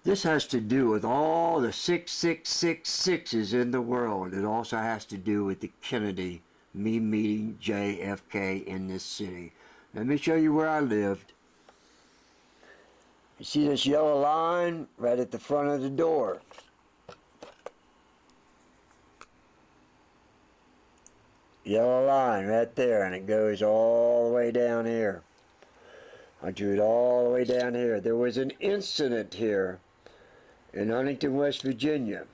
This has to do with all the 6666s in the world. It also has to do with the Kennedy, me meeting JFK in this city. Let me show you where I lived. You see this yellow line right at the front of the door? Yellow line right there, and it goes all the way down here. I drew it all the way down here. There was an incident here in Huntington, West Virginia.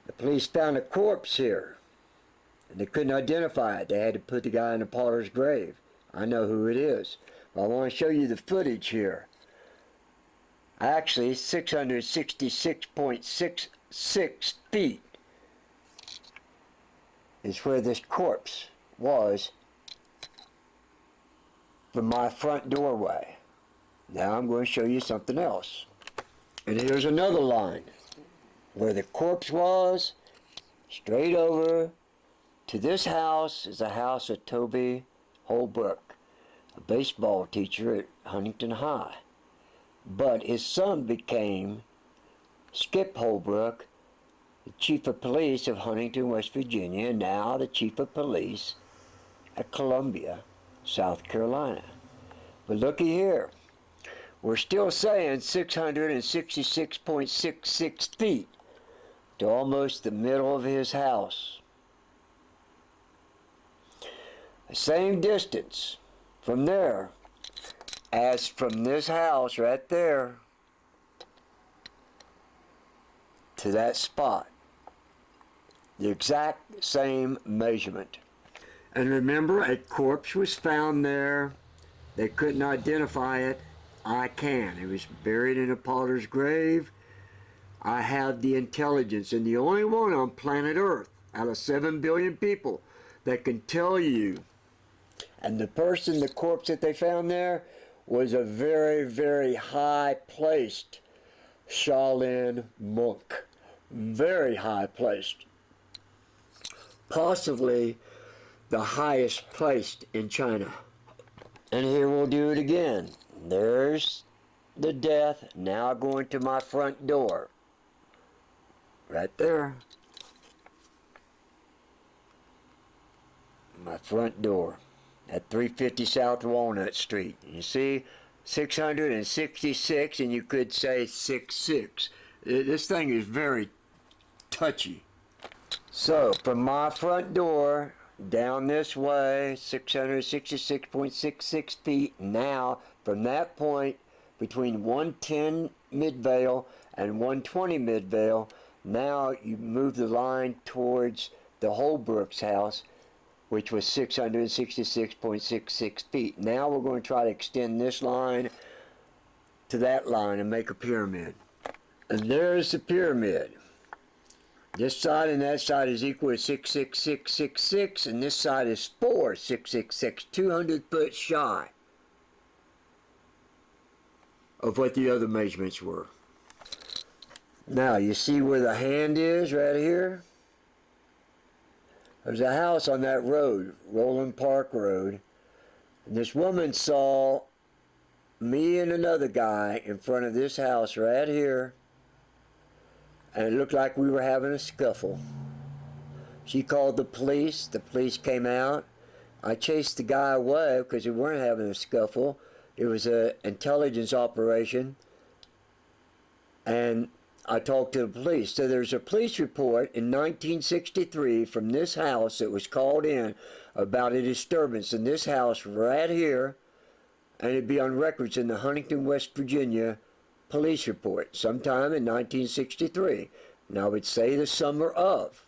The police found a corpse here, and they couldn't identify it. They had to put the guy in a potter's grave. I know who it is. I want to show you the footage here. Actually, 666.66 feet is where this corpse was from my front doorway. Now I'm going to show you something else. And here's another line where the corpse was, straight over to this house is the house of Toby Holbrook, a baseball teacher at Huntington High. But his son became Skip Holbrook, the chief of police of Huntington, West Virginia, and now the chief of police at Columbia, South Carolina. But looky here. We're still saying 666.66 feet to almost the middle of his house. The same distance from there as from this house right there to that spot. The exact same measurement. And remember, a corpse was found there. They couldn't identify it. I can. It was buried in a potter's grave. I have the intelligence, and the only one on planet Earth out of 7 billion people that can tell you. And the corpse that they found there, was a very, very high-placed Shaolin monk. Very high-placed. Possibly the highest placed in China. And here we'll do it again. There's the death, now going to my front door. Right there. My front door at 350 South Walnut Street. You see, 666, and you could say 66. This thing is very touchy. So, from my front door down this way, 666.66 feet. Now, from that point, between 110 Midvale and 120 Midvale, now you move the line towards the Holbrook's house, which was 666.66 feet. Now we're going to try to extend this line to that line and make a pyramid. And there's the pyramid. This side and that side is equal to 66666, and this side is 4666, 200 foot shy of what the other measurements were. Now, you see where the hand is right here? There's a house on that road, Roland Park Road, and this woman saw me and another guy in front of this house right here, and it looked like we were having a scuffle. She called the police came out. I chased the guy away because we weren't having a scuffle. It was an intelligence operation, and I talked to the police. So there's a police report in 1963 from this house that was called in about a disturbance in this house right here, and it'd be on records in the Huntington, West Virginia police report sometime in 1963. And I would say the summer of.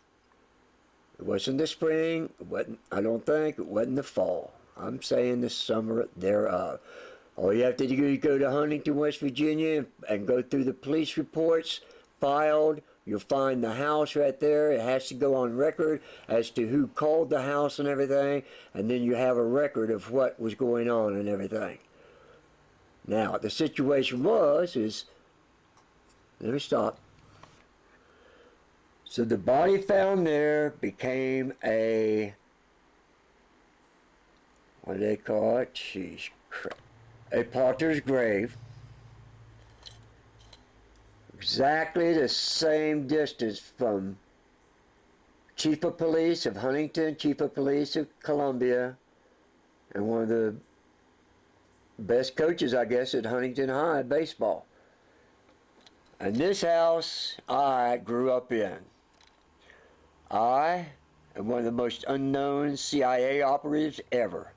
It wasn't the spring, it wasn't, I don't think, it wasn't the fall. I'm saying the summer thereof. All you have to do is go to Huntington, West Virginia and go through the police reports filed. You'll find the house right there. It has to go on record as to who called the house and everything, and then you have a record of what was going on and everything. Now, the situation let me stop. So the body found there became what do they call it? A potter's grave. exactly the same distance from Chief of Police of Huntington, Chief of Police of Columbia, and one of the best coaches, I guess, at Huntington High baseball. And this house I grew up in. I am one of the most unknown CIA operatives ever.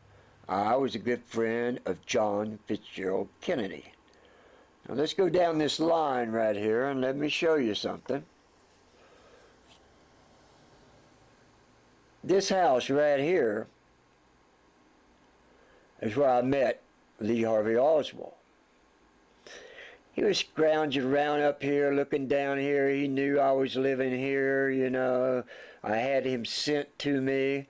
I was a good friend of John Fitzgerald Kennedy. Now let's go down this line right here and let me show you something. This house right here is where I met Lee Harvey Oswald. He was scrounging around up here, looking down here. He knew I was living here, you know. I had him sent to me,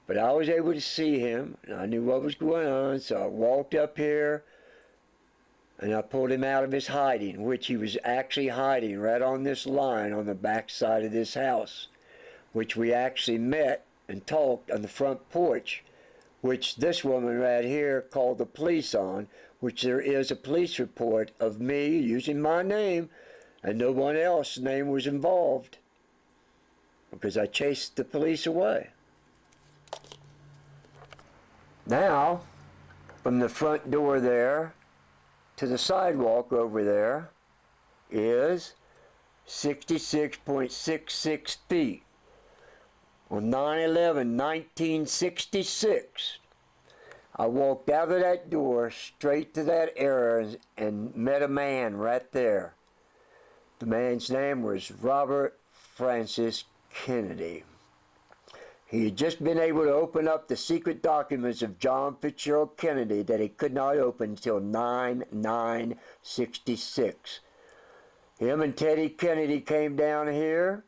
but I was able to see him, and I knew what was going on, so I walked up here, and I pulled him out of his hiding, which he was actually hiding right on this line on the back side of this house, which we actually met and talked on the front porch, which this woman right here called the police on, which there is a police report of me using my name, and no one else's name was involved because I chased the police away. Now, from the front door there to the sidewalk over there is 66.66 feet. On 9/11/1966, I walked out of that door straight to that area and met a man right there. The man's name was Robert Francis Kennedy. He had just been able to open up the secret documents of John Fitzgerald Kennedy that he could not open until 9/9/66. Him and Teddy Kennedy came down here,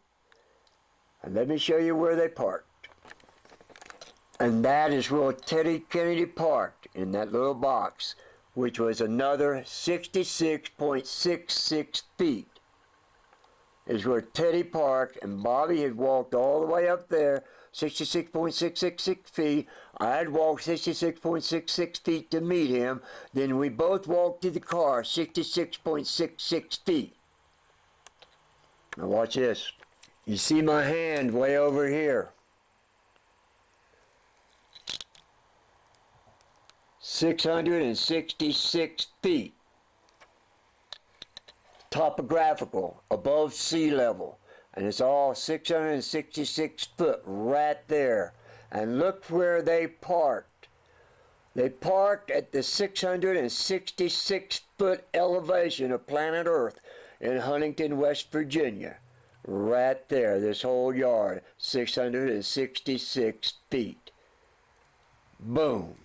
and let me show you where they parked. And that is where Teddy Kennedy parked, in that little box, which was another 66.66 feet. Is where Teddy parked, and Bobby had walked all the way up there, 66.666 feet. I had walked 66.66 feet to meet him. Then we both walked to the car, 66.66 feet. Now watch this. You see my hand way over here. 666 feet. Topographical, above sea level. And it's all 666 foot right there. And look where they parked. They parked at the 666 foot elevation of planet Earth in Huntington, West Virginia. Right there, this whole yard, 666 feet. Boom.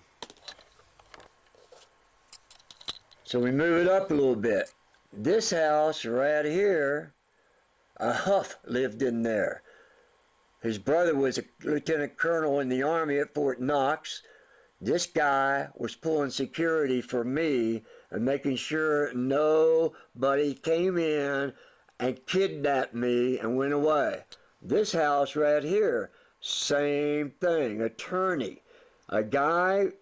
So we move it up a little bit. This house right here, a Huff lived in there. His brother was a lieutenant colonel in the Army at Fort Knox. This guy was pulling security for me and making sure nobody came in and kidnapped me and went away. This house right here, same thing, attorney. A guy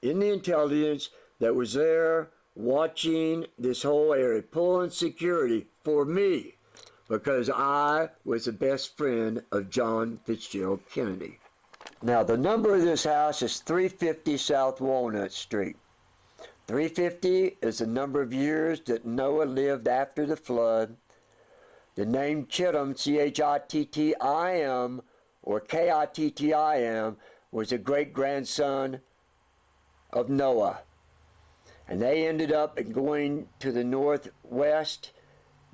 in the intelligence that was there watching this whole area, pulling security for me because I was the best friend of John Fitzgerald Kennedy. Now the number of this house is 350 South Walnut Street. 350 is the number of years that Noah lived after the flood. The name Chittim, Chittim, or Kittim, was a great-grandson of Noah. And they ended up going to the northwest.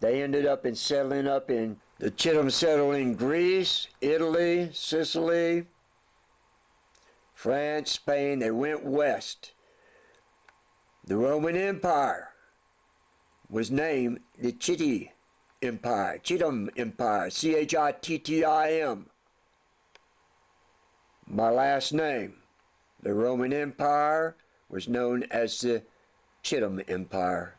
They ended up settling up in, the Chittim settled in Greece, Italy, Sicily, France, Spain. They went west. The Roman Empire was named the Chittim Empire, Chittim Empire, Chittim. My last name. The Roman Empire was known as the Chittim Empire.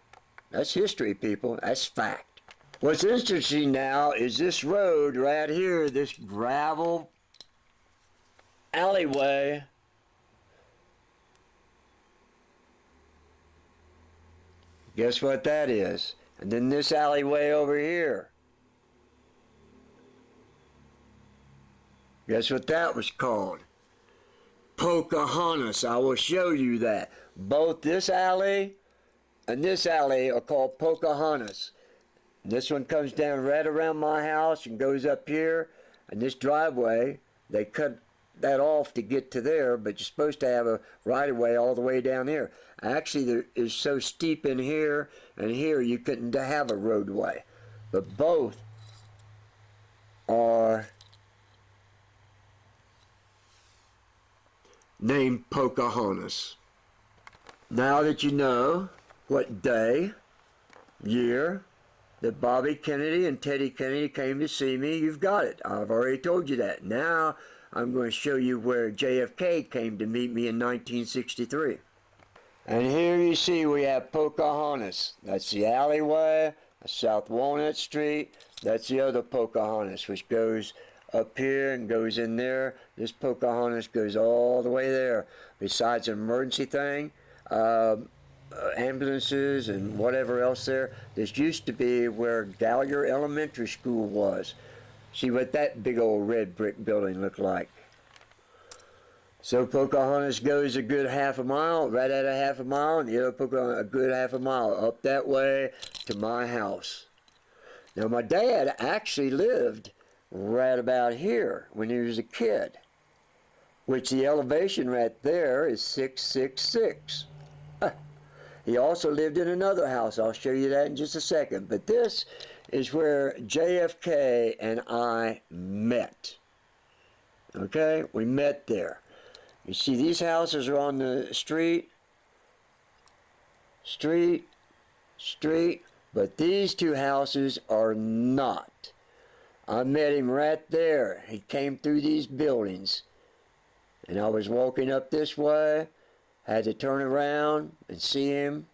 That's history, people. That's fact. What's interesting now is this road right here, this gravel alleyway. Guess what that is? And then this alleyway over here. Guess what that was called? Pocahontos. I will show you that. Both this alley and this alley are called Pocahontos. And this one comes down right around my house and goes up here. And this driveway, they cut that off to get to there, but you're supposed to have a right-of-way all the way down here. Actually, there is so steep in here and here you couldn't have a roadway. But both are named Pocahontas. Now that you know what day, year, that Bobby Kennedy and Teddy Kennedy came to see me, you've got it. I've already told you that. Now I'm going to show you where JFK came to meet me in 1963. And here you see we have Pocahontas. That's the alleyway, South Walnut Street. That's the other Pocahontas, which goes up here and goes in there. This Pocahontas goes all the way there. Besides an emergency thing, ambulances and whatever else there. This used to be where Gallier Elementary School was. See what that big old red brick building looked like. So Pocahontas goes a good half a mile, right at a half a mile, and the other Pocahontas a good half a mile up that way to my house. Now my dad actually lived right about here when he was a kid, which the elevation right there is 666. He also lived in another house. I'll show you that in just a second. But this is where JFK and I met. Okay? We met there. You see, these houses are on the street, but these two houses are not. I met him right there. He came through these buildings. And I was walking up this way, had to turn around and see him.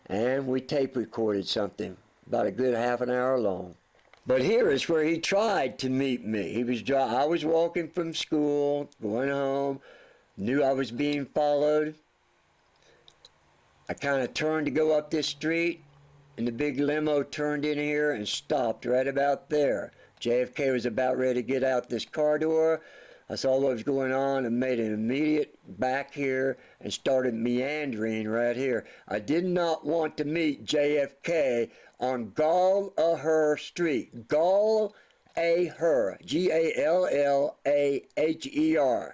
And we tape recorded something, about a good half an hour long. But here is where he tried to meet me. I was walking from school, going home, knew I was being followed. I kind of turned to go up this street, and the big limo turned in here and stopped right about there. JFK was about ready to get out this car door. I saw what was going on and made an immediate back here and started meandering right here. I did not want to meet JFK on Gallaher Street. Gallaher. Gallaher.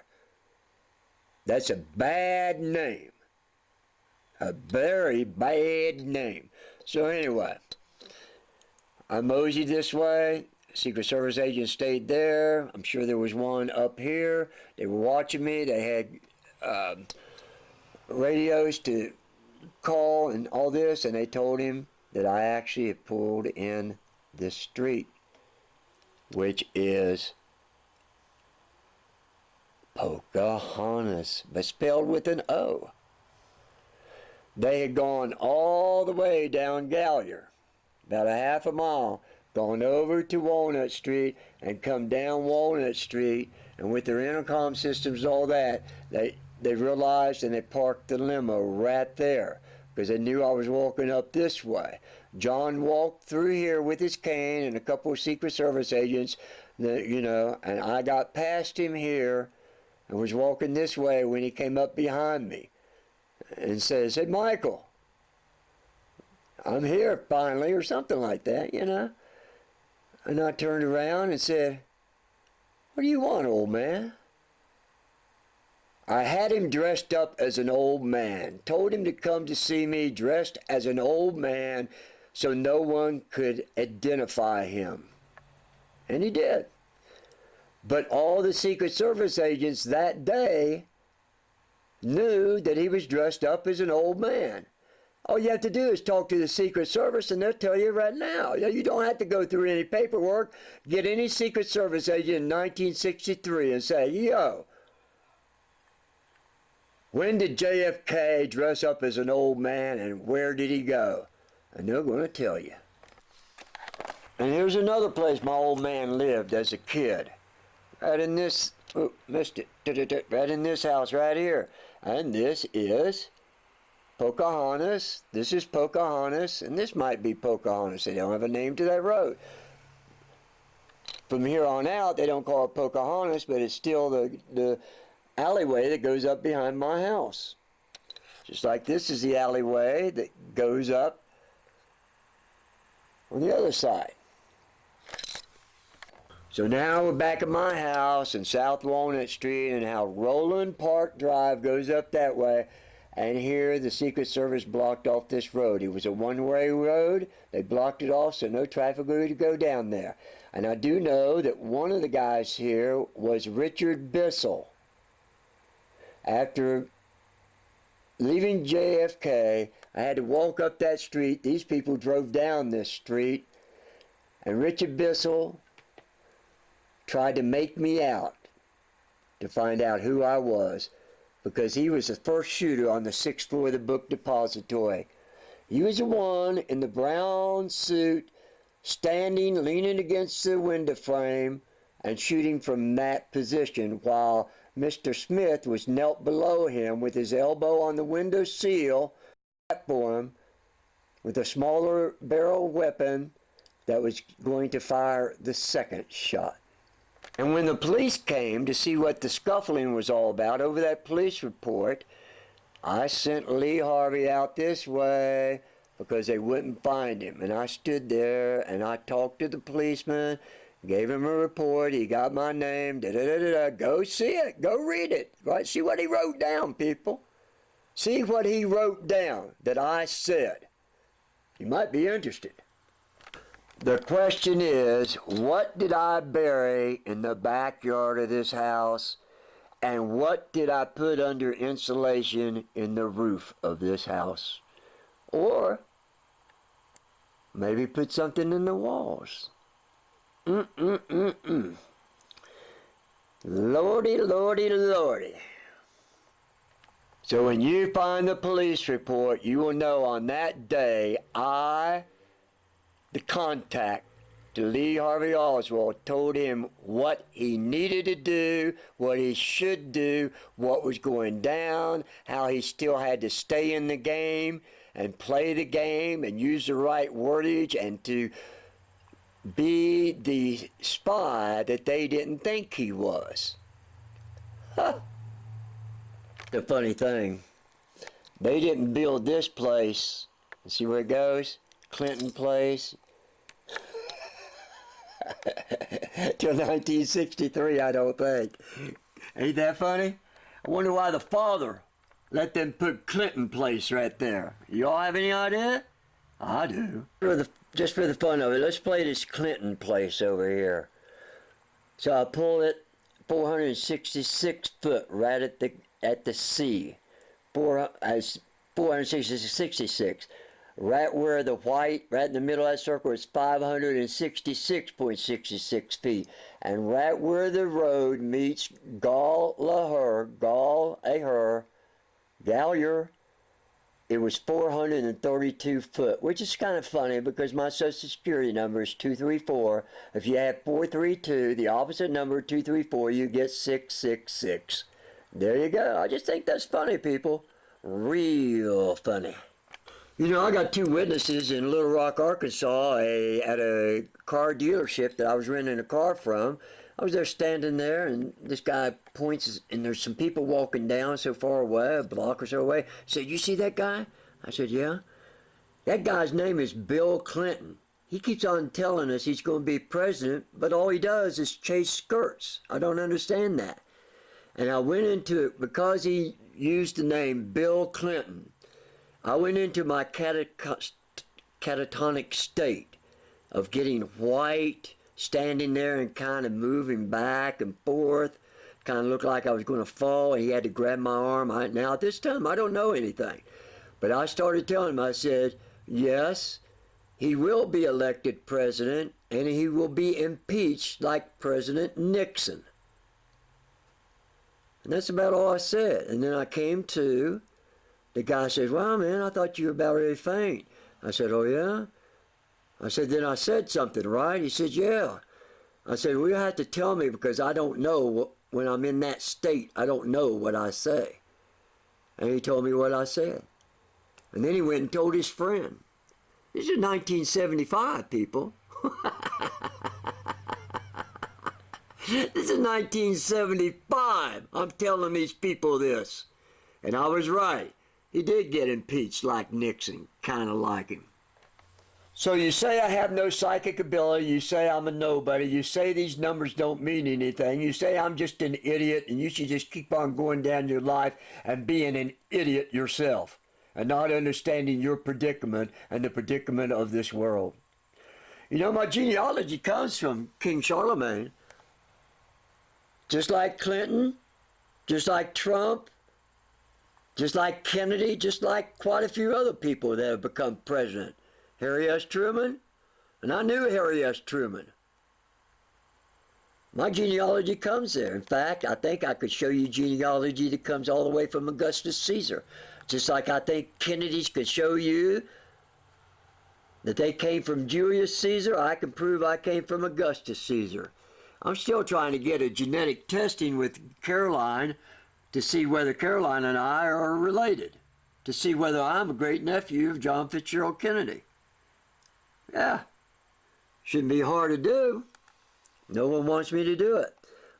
That's a bad name. A very bad name. So anyway, I moseyed this way. Secret Service agent stayed there. I'm sure there was one up here. They were watching me. They had radios to call and all this, and they told him that I actually had pulled in this street, which is Pocahontas, but spelled with an O. They had gone all the way down Gallier, about a half a mile, gone over to Walnut Street and come down Walnut Street, and with their intercom systems and all that, they realized and they parked the limo right there because they knew I was walking up this way. John walked through here with his cane and a couple of Secret Service agents, and I got past him here and was walking this way when he came up behind me and says, "Hey, Michael, I'm here finally," or something like that, And I turned around and said, "What do you want, old man?" I had him dressed up as an old man, told him to come to see me dressed as an old man so no one could identify him. And he did. But all the Secret Service agents that day knew that he was dressed up as an old man. All you have to do is talk to the Secret Service and they'll tell you right now. You don't have to go through any paperwork. Get any Secret Service agent in 1963 and say, "Yo, when did JFK dress up as an old man and where did he go?" And they're going to tell you. And here's another place my old man lived as a kid. Right in this, missed it, right in this house right here. And this is Pocahontos. This is Pocahontos, and this might be Pocahontos. They don't have a name to that road. From here on out, they don't call it Pocahontas, but it's still the alleyway that goes up behind my house. Just like this is the alleyway that goes up on the other side. So now we're back at my house in South Walnut Street, and how Roland Park Drive goes up that way. And here the Secret Service blocked off this road. It was a one-way road. They blocked it off so no traffic would go down there. And I do know that one of the guys here was Richard Bissell. After leaving JFK, I had to walk up that street. These people drove down this street. And Richard Bissell tried to make me out to find out who I was, because he was the first shooter on the 6th floor of the book depository. He was the one in the brown suit, standing, leaning against the window frame and shooting from that position, while Mr. Smith was knelt below him with his elbow on the window sill for him with a smaller barrel weapon that was going to fire the second shot. And when the police came to see what the scuffling was all about over that police report, I sent Lee Harvey out this way because they wouldn't find him. And I stood there and I talked to the policeman, gave him a report. He got my name. Go see it. Go read it. Right? See what he wrote down, people. See what he wrote down that I said. You might be interested. The question is, what did I bury in the backyard of this house, and what did I put under insulation in the roof of this house? Or maybe put something in the walls. Lordy, lordy, lordy. So when you find the police report, you will know on that day the contact to Lee Harvey Oswald, told him what he needed to do, what he should do, what was going down, how he still had to stay in the game and play the game and use the right wordage and to be the spy that they didn't think he was. Huh. The funny thing, they didn't build this place. See where it goes? Clinton Place. Till 1963, I don't think. Ain't that funny? I wonder why the father let them put Clinton Place right there. Y'all have any idea? I do. Just for the fun of it, let's play this Clinton Place over here. So I pull it 466 foot right at the sea. 466. Right where the white, right in the middle of that circle, is 566.66 feet. And right where the road meets Gallier, it was 432 foot, which is kind of funny because my social security number is 234. If you have 432, the opposite number 234, you get 666. There you go. I just think that's funny, people. Real funny. You know, I got two witnesses in Little Rock, Arkansas, at a car dealership that I was renting a car from. I was there standing there, and this guy points, and there's some people walking down so far away, a block or so away. He said, "You see that guy?" I said, "Yeah." "That guy's name is Bill Clinton. He keeps on telling us he's going to be president, but all he does is chase skirts. I don't understand that." And I went into it because he used the name Bill Clinton. I went into my catatonic state of getting white, standing there and kind of moving back and forth. Kind of looked like I was going to fall, and he had to grab my arm. Now, at this time, I don't know anything. But I started telling him, I said, yes, he will be elected president, and he will be impeached like President Nixon. And that's about all I said. And then I came to... The guy says, "Well, man, I thought you were about ready to faint." I said, "Oh, yeah?" I said, "Then I said something, right?" He said, "Yeah." I said, "Well, you have to tell me because I don't know when I'm in that state. I don't know what I say." And he told me what I said. And then he went and told his friend. This is 1975, people. This is 1975. I'm telling these people this. And I was right. He did get impeached like Nixon, kind of like him. So you say I have no psychic ability, you say I'm a nobody, you say these numbers don't mean anything, you say I'm just an idiot and you should just keep on going down your life and being an idiot yourself and not understanding your predicament and the predicament of this world. You know, my genealogy comes from King Charlemagne. Just like Clinton, just like Trump, just like Kennedy, just like quite a few other people that have become president. Harry S. Truman, and I knew Harry S. Truman. My genealogy comes there. In fact, I think I could show you genealogy that comes all the way from Augustus Caesar. Just like I think Kennedy's could show you that they came from Julius Caesar, I can prove I came from Augustus Caesar. I'm still trying to get a genetic testing with Caroline to see whether Caroline and I are related, to see whether I'm a great nephew of John Fitzgerald Kennedy. Yeah, shouldn't be hard to do. No one wants me to do it.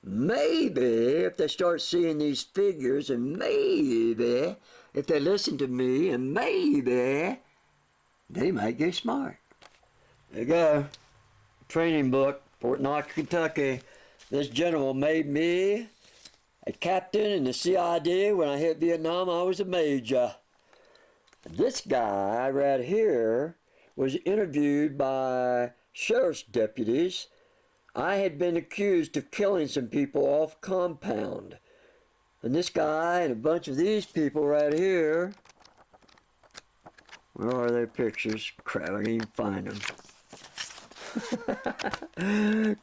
Maybe if they start seeing these figures, and maybe if they listen to me, and maybe they might get smart. There you go. Training book, Fort Knox, Kentucky. This general made me a captain in the CID. When I hit Vietnam, I was a major. This guy right here was interviewed by sheriff's deputies. I had been accused of killing some people off compound. And this guy and a bunch of these people right here, where are their pictures? Crap, I can't even find them.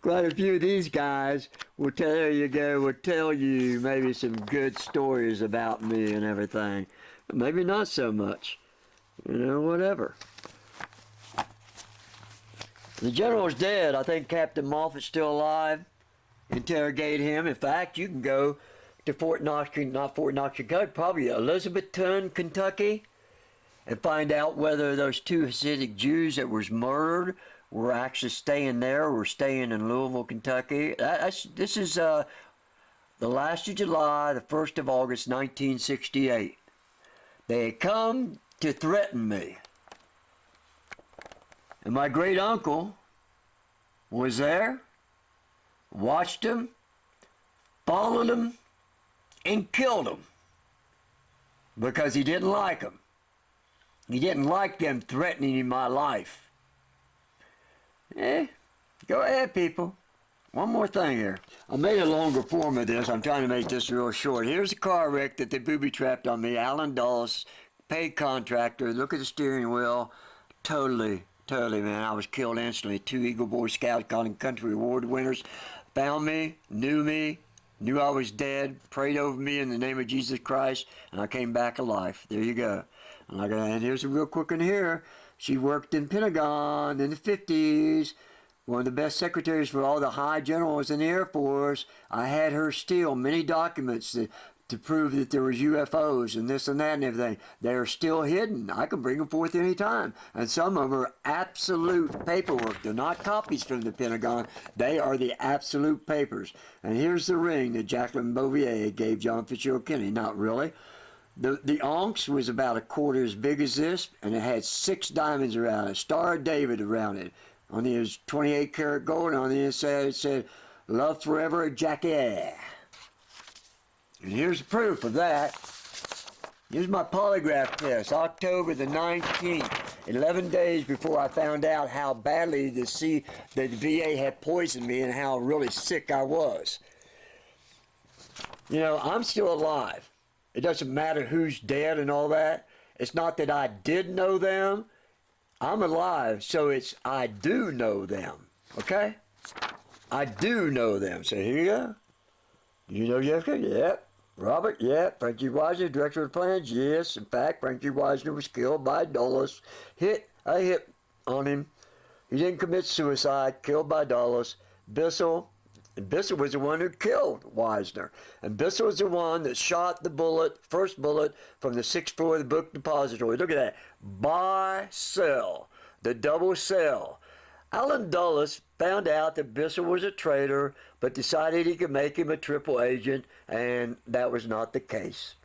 Quite a few of these guys will tell, there you go, will tell you maybe some good stories about me and everything. But maybe not so much. You know, whatever. The general's dead. I think Captain Moffat's still alive. Interrogate him. In fact, you can go to Fort Knox, not Fort Knox, Kentucky, probably Elizabethton, Kentucky, and find out whether those two Hasidic Jews that was murdered were actually staying there or were staying in Louisville, Kentucky. This is the last of July, the 1st of August, 1968. They had come to threaten me. And my great uncle was there, watched him, followed him, and killed him because he didn't like him. He didn't like them threatening my life. Go ahead, people. One more thing here. I made a longer form of this. I'm trying to make this real short. Here's a car wreck that they booby-trapped on me. Alan Dulles, paid contractor. Look at the steering wheel. Totally, man. I was killed instantly. 2 Eagle Boy Scout Country Award winners found me, knew I was dead, prayed over me in the name of Jesus Christ, and I came back alive. There you go. And here's a real quick one here. She worked in Pentagon in the 50s. One of the best secretaries for all the high generals in the Air Force. I had her steal many documents to prove that there was UFOs and this and that and everything. They're still hidden. I can bring them forth any time. And some of them are absolute paperwork. They're not copies from the Pentagon. They are the absolute papers. And here's the ring that Jacqueline Bouvier gave John Fitzgerald Kennedy. Not really. The onx was about a quarter as big as this, and it had 6 diamonds around it, Star of David around it. On the, it was 28 karat gold, and on the inside it said, "Love forever, Jackie." And here's the proof of that. Here's my polygraph test, October the 19th, 11 days before I found out how badly the VA had poisoned me and how really sick I was. You know, I'm still alive. It doesn't matter who's dead and all that. It's not that I did know them. I'm alive, so it's I do know them, okay? I do know them. So here you go. You know JFK? Yep. Robert? Yep. Frankie Wisner, director of plans? Yes. In fact, Frankie Wisner was killed by Dulles. A hit on him. He didn't commit suicide, killed by Dulles. Bissell And Bissell was the one who killed Wisner. And Bissell was the one that shot the bullet, first bullet, from the 6th floor of the book depository. Look at that. Buy, sell. The double sell. Allen Dulles found out that Bissell was a traitor, but decided he could make him a triple agent, and that was not the case.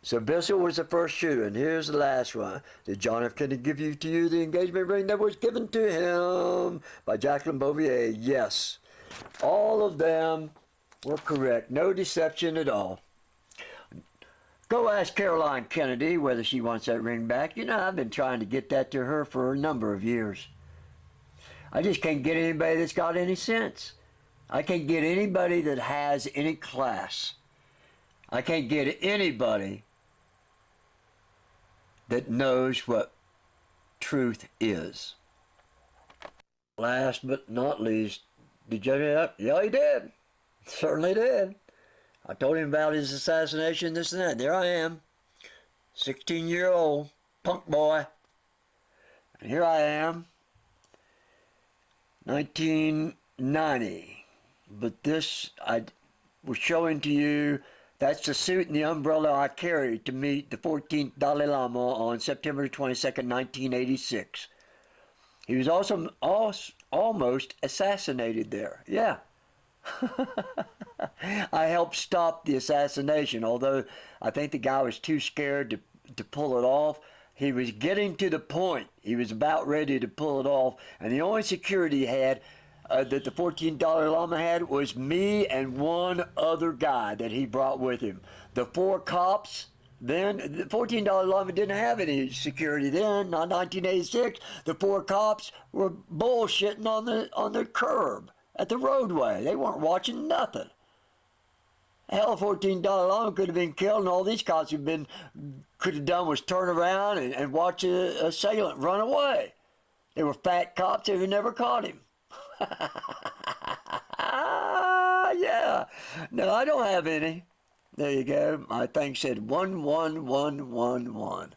So Bissell was the first shooter, and here's the last one. Did John F. Kennedy give you to you the engagement ring that was given to him by Jacqueline Bouvier? Yes. All of them were correct. No deception at all. Go ask Caroline Kennedy whether she wants that ring back. You know, I've been trying to get that to her for a number of years. I just can't get anybody that's got any sense. I can't get anybody that has any class. I can't get anybody that knows what truth is. Last but not least, did you hear that? Yeah, he did. Certainly did. I told him about his assassination, this and that. There I am, 16-year-old punk boy. And here I am, 1990. But this, I was showing to you, that's the suit and the umbrella I carried to meet the 14th Dalai Lama on September 22nd, 1986. He was also almost assassinated there. Yeah. I helped stop the assassination, although I think the guy was too scared to pull it off. He was getting to the point. He was about ready to pull it off, and the only security he had that the 14th Dalai Lama had was me and one other guy that he brought with him. The 4 cops, then, the 14th Dalai Lama didn't have any security then, not 1986. The 4 cops were bullshitting on the curb at the roadway. They weren't watching nothing. Hell, 14 Dalai Lama could have been killed, and all these cops could have done was turn around and watch an assailant run away. They were fat cops who never caught him. Yeah. No, I don't have any. There you go. My thing said 11111.